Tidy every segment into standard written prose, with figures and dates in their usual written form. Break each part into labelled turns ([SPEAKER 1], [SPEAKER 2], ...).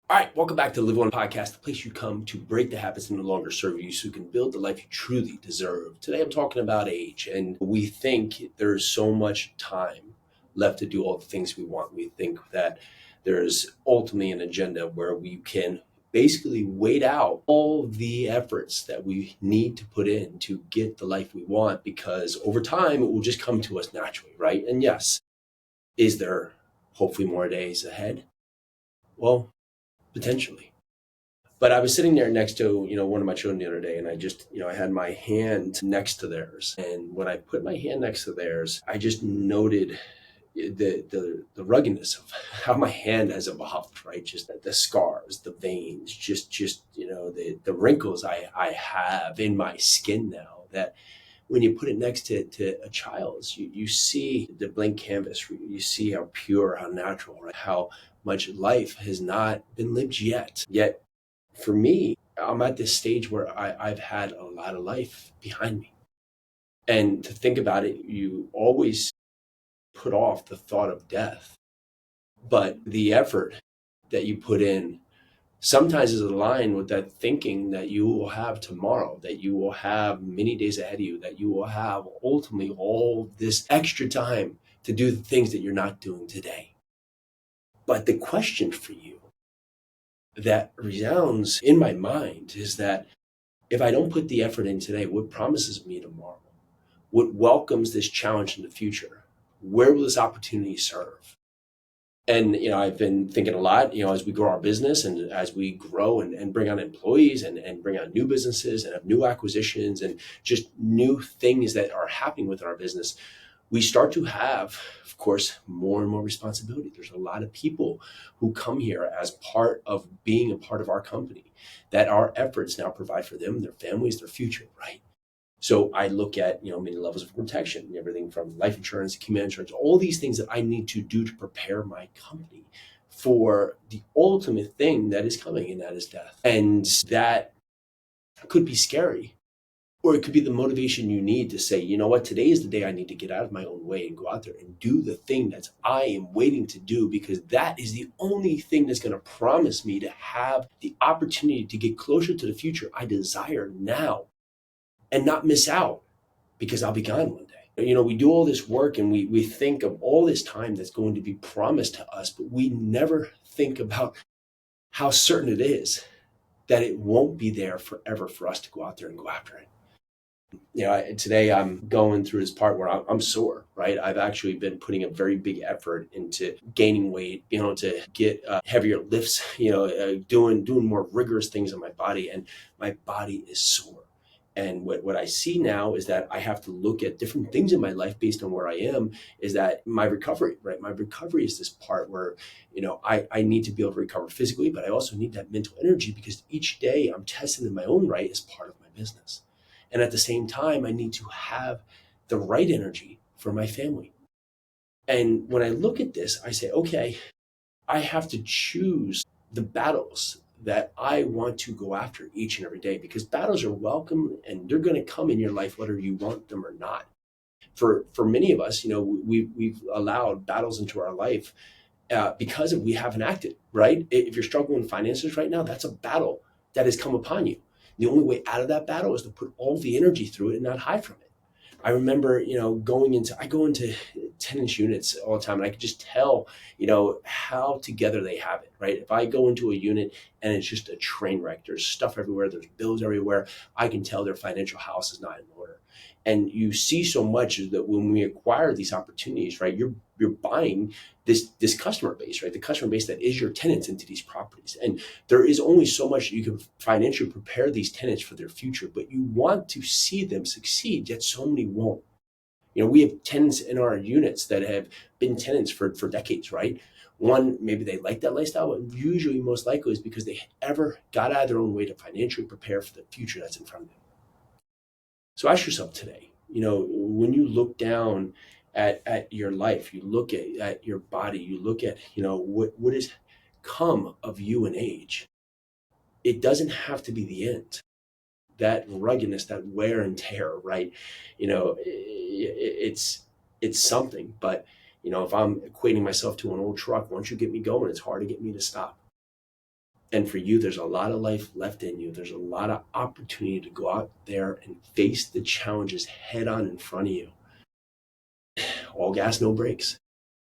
[SPEAKER 1] All right, welcome back to the Live One Podcast, the place you come to break the habits that no longer serve you so you can build the life you truly deserve. Today I'm talking about age, and we think there's so much time left to do all the things we want. We think that there's ultimately an agenda where we can basically wait out all the efforts that we need to put in to get the life we want because over time it will just come to us naturally, right? And yes, is there hopefully more days ahead? Well, potentially. But I was sitting there next to, one of my children the other day, and I had my hand next to theirs. And when I put my hand next to theirs, I just noted the ruggedness of how my hand has evolved, right? Just the scars, the veins, the wrinkles I have in my skin now that when you put it next to a child's, you see the blank canvas, you see how pure, how natural, right? How much life has not been lived yet. Yet for me, I'm at this stage where I've had a lot of life behind me. And to think about it, you always put off the thought of death, but the effort that you put in sometimes is aligned with that thinking that you will have tomorrow, that you will have many days ahead of you, that you will have ultimately all this extra time to do the things that you're not doing today. But the question for you that resounds in my mind is that if I don't put the effort in today, what promises me tomorrow? What welcomes this challenge in the future? Where will this opportunity serve? And, I've been thinking a lot, as we grow our business and as we grow and bring on employees and bring on new businesses and have new acquisitions and just new things that are happening with our business, we start to have, of course, more and more responsibility. There's a lot of people who come here as part of being a part of our company that our efforts now provide for them, their families, their future, right? So I look at, many levels of protection, everything from life insurance, community insurance, all these things that I need to do to prepare my company for the ultimate thing that is coming, and that is death. And that could be scary, or it could be the motivation you need to say, you know what, today is the day I need to get out of my own way and go out there and do the thing that I am waiting to do, because that is the only thing that's going to promise me to have the opportunity to get closer to the future I desire now and not miss out because I'll be gone one day. We do all this work and we think of all this time that's going to be promised to us, but we never think about how certain it is that it won't be there forever for us to go out there and go after it. Today I'm going through this part where I'm sore, right? I've actually been putting a very big effort into gaining weight, to get heavier lifts, doing more rigorous things on my body, and my body is sore. And what I see now is that I have to look at different things in my life based on where I am, is that my recovery, right? My recovery is this part where, I need to be able to recover physically, but I also need that mental energy because each day I'm tested in my own right as part of my business. And at the same time, I need to have the right energy for my family. And when I look at this, I say, okay, I have to choose the battles that I want to go after each and every day, because battles are welcome and they're going to come in your life whether you want them or not. For many of us, we've allowed battles into our life because we haven't acted, right? If you're struggling with finances right now, that's a battle that has come upon you. The only way out of that battle is to put all the energy through it and not hide from it. I remember, I go into tenants units all the time, and I can just tell, how together they have it, right? If I go into a unit and it's just a train wreck, there's stuff everywhere, there's bills everywhere, I can tell their financial house is not in order. And you see so much that when we acquire these opportunities, right, you're buying this customer base, right? The customer base that is your tenants into these properties. And there is only so much you can financially prepare these tenants for their future, but you want to see them succeed, yet so many won't. We have tenants in our units that have been tenants for decades, right? One, maybe they like that lifestyle, but usually most likely is because they ever got out of their own way to financially prepare for the future that's in front of them. So ask yourself today, when you look down at your life, you look at your body, you look at, what has come of you in age, it doesn't have to be the end. That ruggedness, that wear and tear, right? It's something, but if I'm equating myself to an old truck, once you get me going, it's hard to get me to stop. And for you, there's a lot of life left in you. There's a lot of opportunity to go out there and face the challenges head on in front of you. All gas, no brakes.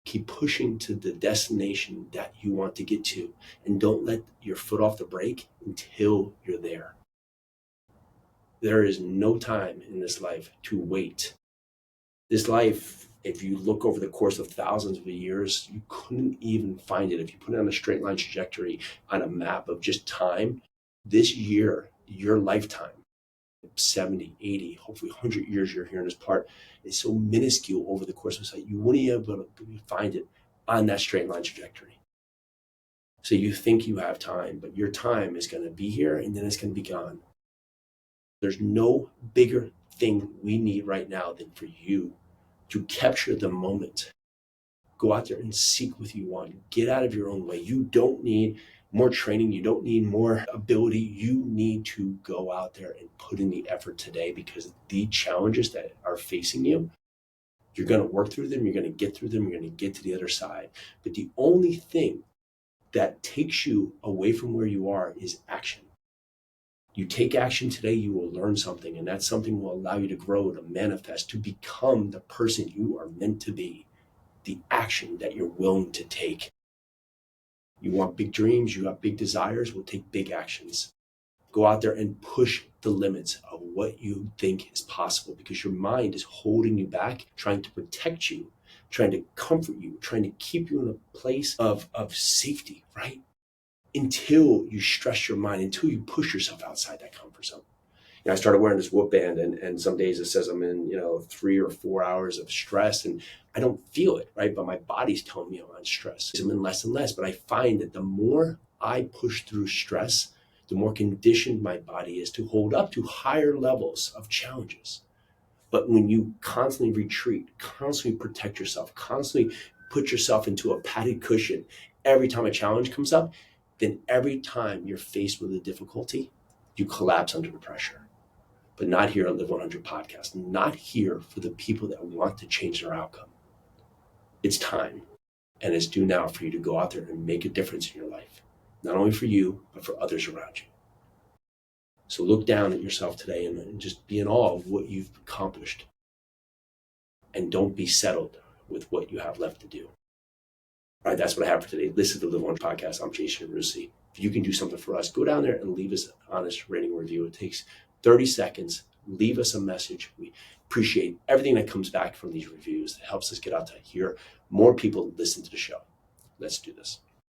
[SPEAKER 1] Keep pushing to the destination that you want to get to, and don't let your foot off the brake until you're there. There is no time in this life to wait. This life, if you look over the course of thousands of years, you couldn't even find it. If you put it on a straight line trajectory on a map of just time, this year, your lifetime, 70, 80, hopefully 100 years you're here in this part, is so minuscule over the course of this life, you wouldn't even be able to find it on that straight line trajectory. So you think you have time, but your time is going to be here and then it's going to be gone. There's no bigger thing we need right now than for you to capture the moment. Go out there and seek what you want. Get out of your own way. You don't need more training. You don't need more ability. You need to go out there and put in the effort today, because the challenges that are facing you, you're going to work through them. You're going to get through them. You're going to get to the other side. But the only thing that takes you away from where you are is action. You take action today, you will learn something, and that something will allow you to grow, to manifest, to become the person you are meant to be, the action that you're willing to take. You want big dreams, you have big desires, we'll take big actions. Go out there and push the limits of what you think is possible, because your mind is holding you back, trying to protect you, trying to comfort you, trying to keep you in a place of safety, right? Until you stress your mind, until you push yourself outside that comfort zone. I started wearing this Whoop band, and some days it says I'm in 3 or 4 hours of stress, and I don't feel it, right? But my body's telling me I'm on stress. I'm in less and less, but I find that the more I push through stress, the more conditioned my body is to hold up to higher levels of challenges. But when you constantly retreat, constantly protect yourself, constantly put yourself into a padded cushion every time a challenge comes up, then every time you're faced with a difficulty, you collapse under the pressure. But not here on Live 100 podcast, not here for the people that want to change their outcome. It's time, and it's due now for you to go out there and make a difference in your life, not only for you, but for others around you. So look down at yourself today and just be in awe of what you've accomplished. And don't be settled with what you have left to do. All right, that's what I have for today. This is the Live 100 podcast. I'm Jason Yarusi. If you can do something for us, go down there and leave us an honest rating review. It takes 30 seconds. Leave us a message. We appreciate everything that comes back from these reviews. It helps us get out to hear more people listen to the show. Let's do this.